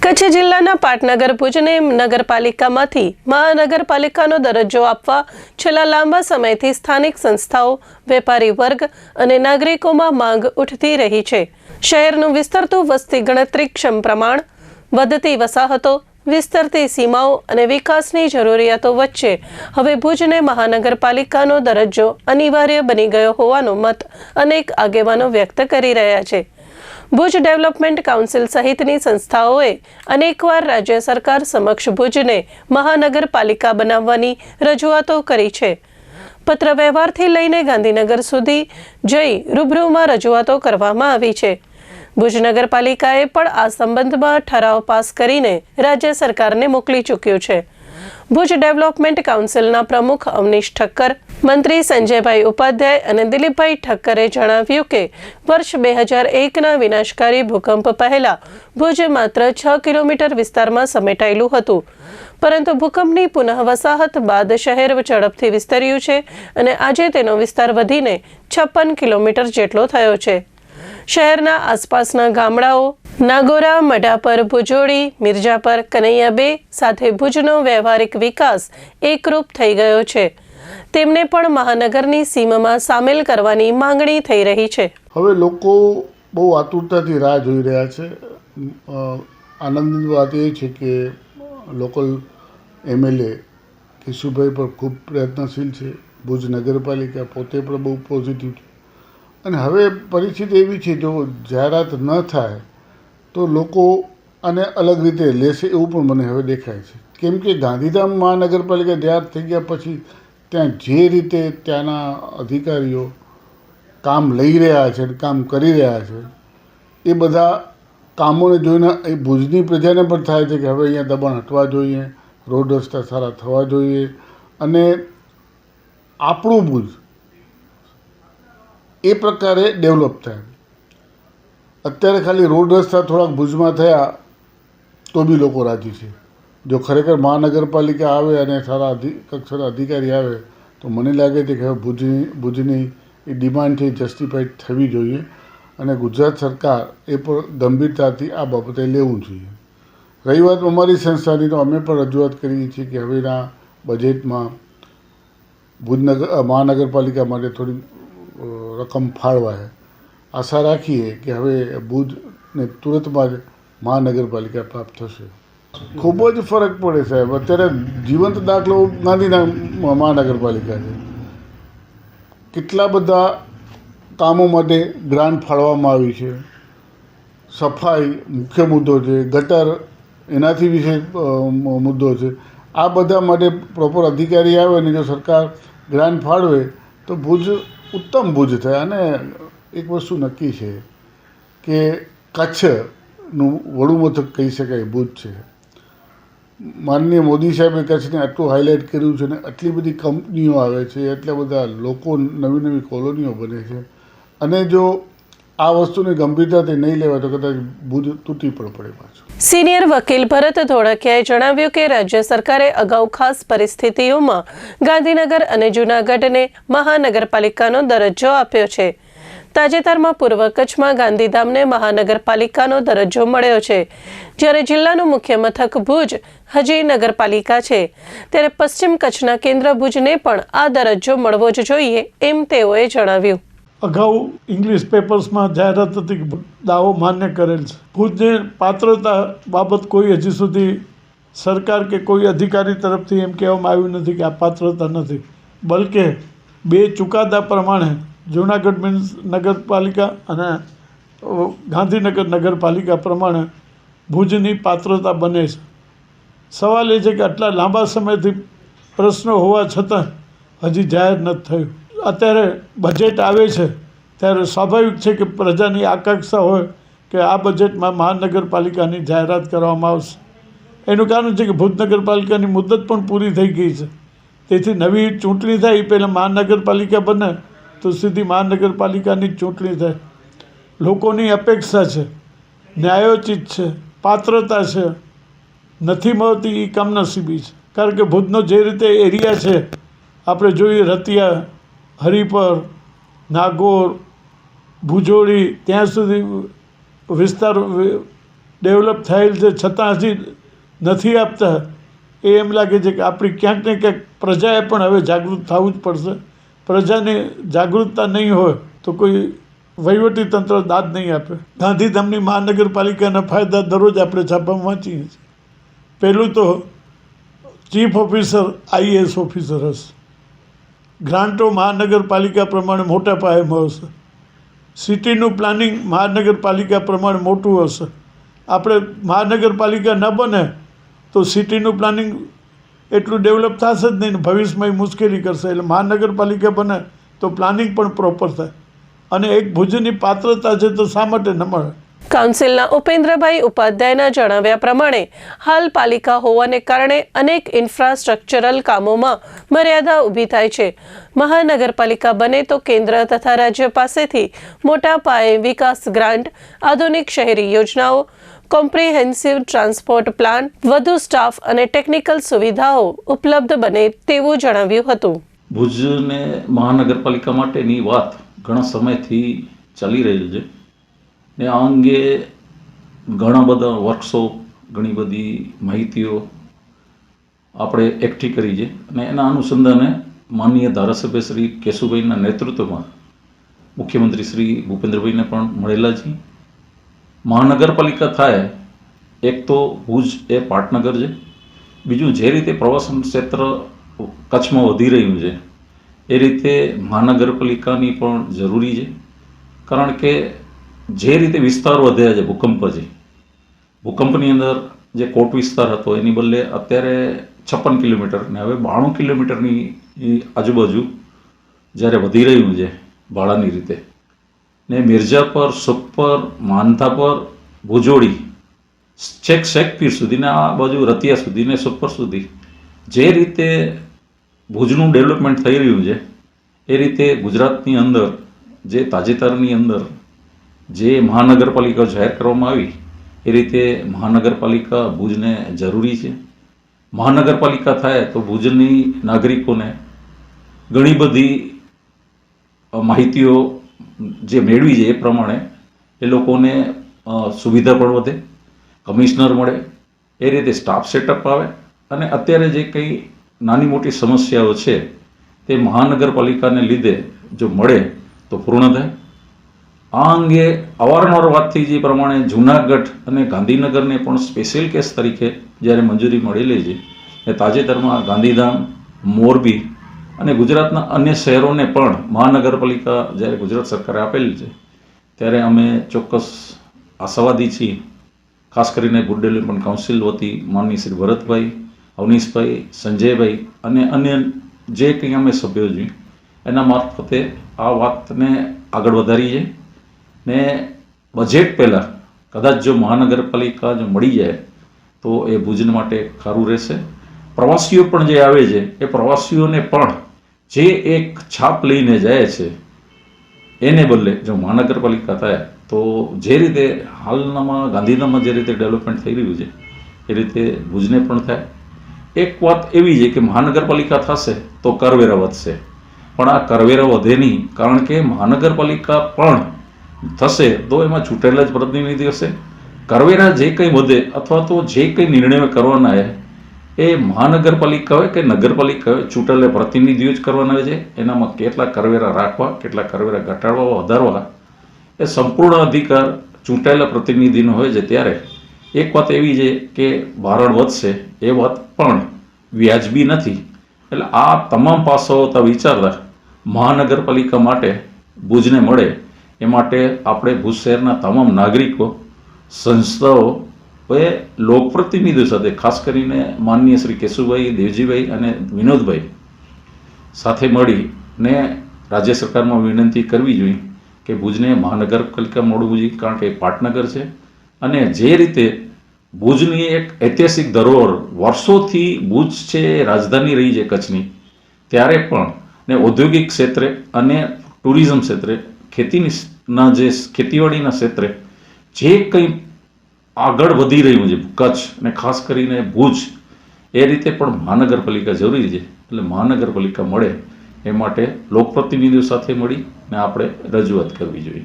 કચ્છ જિલ્લાના પાટનગર ભુજને નગરપાલિકામાંથી મહાનગરપાલિકાનો દરજ્જો આપવા છેલ્લા લાંબા સમયથી સ્થાનિક સંસ્થાઓ, વેપારી વર્ગ અને નાગરિકોમાં માંગ ઉઠતી રહી છે। શહેરનું વિસ્તરતું વસ્તી ગણતરીક્ષમ પ્રમાણ, વધતી વસાહતો, વિસ્તરતી સીમાઓ અને વિકાસની જરૂરિયાતો વચ્ચે હવે ભુજને મહાનગરપાલિકાનો દરજ્જો અનિવાર્ય બની ગયો હોવાનો મત અનેક આગેવાનો વ્યક્ત કરી રહ્યા છે। ભુજ ડેવલપમેન્ટ કાઉન્સિલ સહિતની સંસ્થાઓએ અનેકવાર રાજ્ય સરકાર સમક્ષ ભુજને મહાનગરપાલિકા બનાવવાની રજૂઆતો કરી છે। પત્ર વ્યવહારથી લઈને ગાંધીનગર સુધી જઈ રૂબરૂમાં રજૂઆતો કરવામાં આવી છે। ભુજ નગરપાલિકાએ પણ આ સંબંધમાં ઠરાવ પાસ કરીને રાજ્ય સરકારને મોકલી ચૂક્યું છે। ભુજ ડેવલપમેન્ટ કાઉન્સિલના પ્રમુખ અવનીશ ઠક્કર, મંત્રી સંજયભાઈ ઉપાધ્યાય અને દિલીપભાઈ ઠક્કરે જણાવ્યું કે વર્ષ 2001ના વિનાશકારી ભૂકંપ પહેલા ભુજ માત્ર 6 કિલોમીટર વિસ્તારમાં સમેટાયેલું હતું, પરંતુ ભૂકંપની પુનઃવસાહત બાદ શહેર ઝડપથી વિસ્તર્યું છે અને આજે તેનો વિસ્તાર વધીને 56 કિલોમીટર જેટલો થયો છે। શહેરના આસપાસના ગામડાઓ નાગોરા, મઢાપર, ભુજોડી, મિર્જાપર, કનૈયા બે સાથે ભુજનો વ્યવહારિક વિકાસ એકરૂપ થઈ ગયો છે। તેમને પણ મહાનગરની સીમામાં સામેલ કરવાની માંગણી થઈ રહી છે। હવે લોકો બહુ આતુરતાથી રાહ જોઈ રહ્યા છે। આનંદની વાત એ છે કે લોકલ એમએલએ કેશુભાઈ પણ ખૂબ પ્રયત્નશીલ છે। ભુજ નગરપાલિકા પોતે પણ બહુ પોઝિટિવ છે અને હવે પરિસ્થિતિ એવી છે, જો જાહેરાત ન થાય તો લોકો આને અલગ રીતે લેશે એવું પણ મને હવે દેખાય છે। કેમ કે ગાંધીધામ મહાનગરપાલિકા તૈયાર થઈ ગયા પછી ત્યાં જે રીતે ત્યાંના અધિકારીઓ કામ લઈ રહ્યા છે, કામ કરી રહ્યા છે, એ બધા કામોને જોઈને એ ભુજની પ્રજાને પણ થાય છે કે હવે અહીંયા દબાણ હટવા જોઈએ, રોડ રસ્તા સારા થવા જોઈએ અને આપણું ભુજ એ પ્રકારે ડેવલપ થાય। અત્યારે ખાલી રોડ રસ્તા થોડાક ભુજમાં થયા તો બી લોકો રાજી છે। જો ખરેખર મહાનગરપાલિકા આવે અને સારા કક્ષાના અધિકારી આવે તો મને લાગે છે કે હવે ભુજની એ ડિમાન્ડ છે જસ્ટિફાઈડ થવી જોઈએ અને ગુજરાત સરકાર એ પણ ગંભીરતાથી આ બાબતે લેવું જોઈએ। રહી વાત અમારી સંસ્થાની, તો અમે પણ રજૂઆત કરીએ છીએ કે હવેના બજેટમાં મહાનગરપાલિકા માટે થોડી રકમ ફાળવાય। આશા રાખીએ કે હવે ભુજને તુરંતમાં જ મહાનગરપાલિકા પ્રાપ્ત થશે। ખૂબ જ ફરક પડે સાહેબ। અત્યારે જીવંત દાખલો ગાંધીધામ મહાનગરપાલિકા છે। કેટલા બધા કામો માટે ગ્રાન્ટ ફાળવવામાં આવી છે। સફાઈ મુખ્ય મુદ્દો છે, ગટર એનાથી વિશેષ મુદ્દો છે। આ બધા માટે પ્રોપર અધિકારી આવે અને જો સરકાર ગ્રાન્ટ ફાળવે તો ભુજ ઉત્તમ ભુજ થાય। અને એક વસ્તુ નક્કી છે કે કચ્છનું વડું મથક કહી શકાય ભુજ છે। માનનીય મોદી સાહેબે કચ્છને આટલું હાઇલાઇટ કર્યું છે ને આટલી બધી કંપનીઓ આવે છે, એટલા બધા લોકો, નવી નવી કોલોનીઓ બને છે અને જો આ વસ્તુની ગંભીરતાથી નહીં લેવાય તો કદાચ ભુજ તૂટી પણ પડે પાછું। સિનિયર વકીલ ભરત ધોળકિયાએ જણાવ્યું કે રાજ્ય સરકારે અગાઉ ખાસ પરિસ્થિતિઓમાં ગાંધીનગર અને જૂનાગઢને મહાનગરપાલિકાનો દરજ્જો આપ્યો છે। તાજેતરમાં પૂર્વ કચ્છમાં ગાંધીધામને મહાનગરપાલિકાનો દરજ્જો મળ્યો છે, જ્યારે જિલ્લાનું મુખ્ય મથક ભુજ હજી નગરપાલિકા છે, ત્યારે પશ્ચિમ કચ્છના કેન્દ્ર ભુજને પણ આ દરજ્જો મળવો જ જોઈએ એમ તેઓએ જણાવ્યું। અગાઉ ઇંગ્લિશ પેપર્સમાં જાહેરાત હતી કે દાવો માન્ય કરેલ છે। ભુજને પાત્રતા બાબત કોઈ હજી સુધી સરકાર કે કોઈ અધિકારી તરફથી એમ કહેવામાં આવ્યું નથી કે આ પાત્રતા નથી, બલકે બે ચુકાદા પ્રમાણે જૂનાગઢ નગરપાલિકા અને ગાંધીનગર નગરપાલિકા પ્રમાણે ભુજની પાત્રતા બને છે। સવાલ એ છે કે આટલા લાંબા સમયથી પ્રશ્નો હોવા છતાં હજી જાહેર નથી થયું। અત્યારે બજેટ આવે છે ત્યારે સ્વાભાવિક છે કે પ્રજાની આકાંક્ષા હોય કે આ બજેટમાં મહાનગરપાલિકાની જાહેરાત કરવામાં આવશે। એનું કારણ છે કે ભુજ નગરપાલિકાની મુદત પણ પૂરી થઈ ગઈ છે, તેથી નવી ચૂંટણી થાય એ પહેલાં મહાનગરપાલિકા બને તો સીધી મહાનગરપાલિકાની ચૂંટણી થાય। લોકોની અપેક્ષા છે, ન્યાયોચિત છે, પાત્રતા છે, નથી મળતી એ કમનસીબી છે। કારણ કે ભુજનો જે રીતે એરિયા છે, આપણે જોઈએ રતિયા, હરિપર, નાગોર, ભુજોડી, ત્યાં સુધી વિસ્તાર ડેવલપ થયેલ છે છતાં હજી નથી આપતા, એ એમ લાગે છે કે આપણી ક્યાંક ને ક્યાંક પ્રજાએ પણ હવે જાગૃત થવું જ પડશે. પ્રજાને જાગૃતતા નહીં હોય તો કોઈ વહીવટીતંત્ર દાદ નહીં આપે. ગાંધીધામની મહાનગરપાલિકાના ફાયદા દરરોજ આપણે છાપામાં વાંચીએ છીએ. પહેલું તો ચીફ ઓફિસર IAS ઓફિસર હશે. ગ્રાન્ટો મહાનગરપાલિકા પ્રમાણે મોટા પાયે મળશે. સિટીનું પ્લાનિંગ મહાનગરપાલિકા પ્રમાણે મોટું હશે. આપણે મહાનગરપાલિકા ન બને તો સિટીનું પ્લાનિંગ એટલું ડેવલપ થશે જ નહીં ને ભવિષ્યમાં મુશ્કેલી કરશે. એટલે મહાનગરપાલિકા બને તો પ્લાનિંગ પણ પ્રોપર થાય. અને એક ભુજની પાત્રતા છે તો શા માટે ન મળે? કાઉન્સિલના ઉપેન્દ્રભાઈ ઉપાધ્યાયના જણાવ્યા પ્રમાણે હાલ પાલિકા હોવાને કારણે અનેક ઇન્ફ્રાસ્ટ્રક્ચરલ કામોમાં મર્યાદા ઊભી થાય છે. મહાનગરપાલિકા બને તો કેન્દ્ર તથા રાજ્ય પાસેથી મોટા પાયે વિકાસ ગ્રાન્ટ, આધુનિક શહેરી યોજનાઓ, કોમ્પ્રિહેન્સિવ ટ્રાન્સપોર્ટ પ્લાન, વધુ સ્ટાફ અને ટેકનિકલ સુવિધાઓ ઉપલબ્ધ બને તેવું જણાવ્યું હતું. ભુજને મહાનગરપાલિકા માટેની વાત ઘણા સમયથી ચાલી રહી છે ને આ અંગે ઘણા બધા વર્કશોપ, ઘણી બધી માહિતીઓ આપણે એકઠી કરી છે અને એના અનુસંધાને માનનીય ધારાસભ્ય શ્રી કેશુભાઈના નેતૃત્વમાં મુખ્યમંત્રી શ્રી ભૂપેન્દ્રભાઈને પણ મળેલા છીએ. મહાનગરપાલિકા થાય એક તો ભુજ એ પાટનગર છે, બીજું જે રીતે પ્રવાસન ક્ષેત્ર કચ્છમાં વધી રહ્યું છે એ રીતે મહાનગરપાલિકાની પણ જરૂરી છે. કારણ કે જે રીતે વિસ્તાર વધ્યા છે ભૂકંપ પછી, ભૂકંપની અંદર જે કોટ વિસ્તાર હતો એની બદલે અત્યારે 56 કિલોમીટર ને હવે 92 કિલોમીટરની આજુબાજુ જ્યારે વધી રહ્યું છે ભાડાની રીતે, ને મિર્જાપર, સુખપર, માનથાપર, ભુજોડી, છેક શેખપીર સુધી ને આ બાજુ રતિયા સુધી ને સુખપર સુધી જે રીતે ભુજનું ડેવલપમેન્ટ થઈ રહ્યું છે એ રીતે ગુજરાતની અંદર જે તાજેતરની અંદર જે મહાનગરપાલિકા જાહેર કરવામાં આવી એ રીતે મહાનગરપાલિકા ભુજને જરૂરી છે. મહાનગરપાલિકા થાય તો ભુજની નાગરિકોને ઘણી બધી માહિતીઓ જે મેળવી છે એ પ્રમાણે એ લોકોને સુવિધા પણ વધે, કમિશનર મળે, એ રીતે સ્ટાફ સેટઅપ આવે અને અત્યારે જે કંઈ નાની મોટી સમસ્યાઓ છે તે મહાનગરપાલિકાને લીધે જો મળે તો પૂર્ણ થાય. આ અંગે અવારનવાર વાત થઈ જે પ્રમાણે જૂનાગઢ અને ગાંધીનગરને પણ સ્પેશિયલ કેસ તરીકે જ્યારે મંજૂરી મળેલી છે એ તાજેતરમાં ગાંધીધામ, મોરબી અને ગુજરાતના અન્ય શહેરોને પણ મહાનગરપાલિકા જ્યારે ગુજરાત સરકારે આપેલી છે ત્યારે અમે ચોક્કસ આશાવાદી છીએ. ખાસ કરીને ગુડ ડેવલપમેન્ટ કાઉન્સિલ વતી માનનીય શ્રી ભરતભાઈ, અવનીશભાઈ, સંજયભાઈ અને અન્ય જે કંઈ અમે સભ્યો છીએ એના મારફતે આ વાતને આગળ વધારી છે ને બજેટ પહેલાં કદાચ જો મહાનગરપાલિકા જો મળી જાય તો એ ભુજન માટે સારું રહેશે. પ્રવાસીઓ પણ જે આવે છે એ પ્રવાસીઓને પણ જે એક છાપ લઈને જાય છે એને બદલે જો મહાનગરપાલિકા થાય તો જે રીતે હાલનામાં ગાંધીધામમાં જે રીતે ડેવલપમેન્ટ થઈ રહ્યું છે એ રીતે ભુજને પણ થાય. એક વાત એવી છે કે મહાનગરપાલિકા થશે તો કરવેરા વધશે, પણ આ કરવેરા વધે નહીં. કારણ કે મહાનગરપાલિકા પણ થશે તો એમાં ચૂંટાયેલા જ પ્રતિનિધિ હશે. કરવેરા જે કંઈ વધે અથવા તો જે કંઈ નિર્ણયો કરવાના એ મહાનગરપાલિકા હોય કે નગરપાલિકા હોય ચૂંટાયેલા પ્રતિનિધિઓ જ કરવાના હોય છે. એનામાં કેટલા કરવેરા રાખવા, કેટલા કરવેરા ઘટાડવા, વધારવા એ સંપૂર્ણ અધિકાર ચૂંટાયેલા પ્રતિનિધિનો હોય છે. ત્યારે એક વાત એવી છે કે ભારણ વધશે એ વાત પણ વ્યાજબી નથી. એટલે આ તમામ પાસાઓ વિચારતા મહાનગરપાલિકા માટે ભુજને મળે એ માટે આપણે ભુજ શહેરના તમામ નાગરિકો, સંસ્થાઓ એ લોકપ્રતિનિધિઓ સાથે ખાસ કરીને માનનીય શ્રી કેશુભાઈ, દેવજીભાઈ અને વિનોદભાઈ સાથે મળીને રાજ્ય સરકારમાં વિનંતી કરવી જોઈએ કે ભુજને મહાનગરપાલિકા મળવું જોઈએ. કારણ કે પાટનગર છે અને જે રીતે ભુજની એક ઐતિહાસિક ધરોહર વર્ષોથી ભુજ છે રાજધાની રહી છે કચ્છની, ત્યારે પણ ને ઔદ્યોગિક ક્ષેત્રે અને ટુરિઝમ ક્ષેત્રે, ખેતીના જે ખેતીવાડીના ક્ષેત્રે જે કંઈ આગળ વધી રહ્યું છે કચ્છ અને ખાસ કરીને ભુજ, એ રીતે પણ મહાનગરપાલિકા જરૂરી છે. એટલે મહાનગરપાલિકા મળે એ માટે લોકપ્રતિનિધિઓ સાથે મળીને આપણે રજૂઆત કરવી જોઈએ.